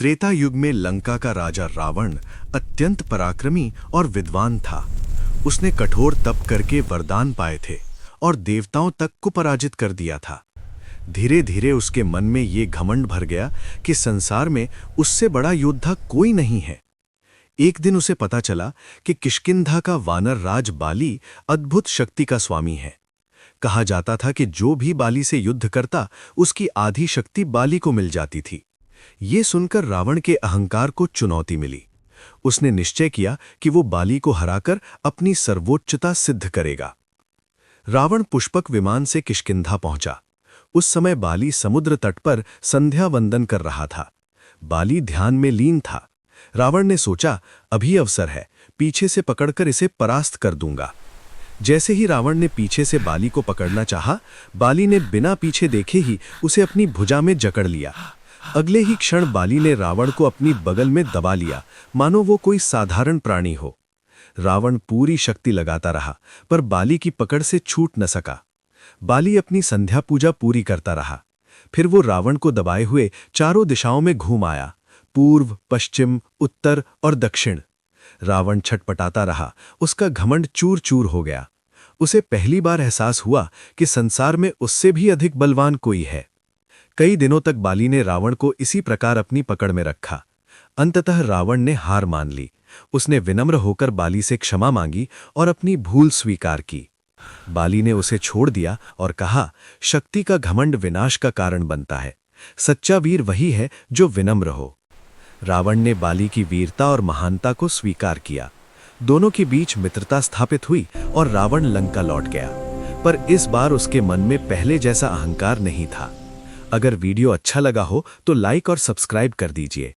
त्रेता युग में लंका का राजा रावण अत्यंत पराक्रमी और विद्वान था। उसने कठोर तप करके वरदान पाए थे और देवताओं तक को पराजित कर दिया था। धीरे धीरे उसके मन में ये घमंड भर गया कि संसार में उससे बड़ा योद्धा कोई नहीं है। एक दिन उसे पता चला कि किष्किंधा का वानर राज बाली अद्भुत शक्ति का स्वामी है। कहा जाता था कि जो भी बाली से युद्ध करता उसकी आधी शक्ति बाली को मिल जाती थी। ये सुनकर रावण के अहंकार को चुनौती मिली। उसने निश्चय किया कि वो बाली को हराकर अपनी सर्वोच्चता सिद्ध करेगा। रावण पुष्पक विमान से किष्किंधा पहुंचा। उस समय बाली समुद्र तट पर संध्या वंदन कर रहा था। बाली ध्यान में लीन था। रावण ने सोचा, अभी अवसर है, पीछे से पकड़कर इसे परास्त कर दूंगा। जैसे ही रावण ने पीछे से बाली को पकड़ना चाहा, बाली ने बिना पीछे देखे ही उसे अपनी भुजा में जकड़ लिया। अगले ही क्षण बाली ने रावण को अपनी बगल में दबा लिया, मानो वो कोई साधारण प्राणी हो। रावण पूरी शक्ति लगाता रहा, पर बाली की पकड़ से छूट न सका। बाली अपनी संध्या पूजा पूरी करता रहा। फिर वो रावण को दबाए हुए चारों दिशाओं में घूम आया, पूर्व, पश्चिम, उत्तर और दक्षिण। रावण छटपटाता रहा। उसका घमंड चूर चूर हो गया। उसे पहली बार एहसास हुआ कि संसार में उससे भी अधिक बलवान कोई है। कई दिनों तक बाली ने रावण को इसी प्रकार अपनी पकड़ में रखा। अंततः रावण ने हार मान ली। उसने विनम्र होकर बाली से क्षमा मांगी और अपनी भूल स्वीकार की। बाली ने उसे छोड़ दिया और कहा, शक्ति का घमंड विनाश का कारण बनता है। सच्चा वीर वही है जो विनम्र हो। रावण ने बाली की वीरता और महानता को स्वीकार किया। दोनों के बीच मित्रता स्थापित हुई और रावण लंका लौट गया। पर इस बार उसके मन में पहले जैसा अहंकार नहीं था। अगर वीडियो अच्छा लगा हो तो लाइक और सब्सक्राइब कर दीजिए।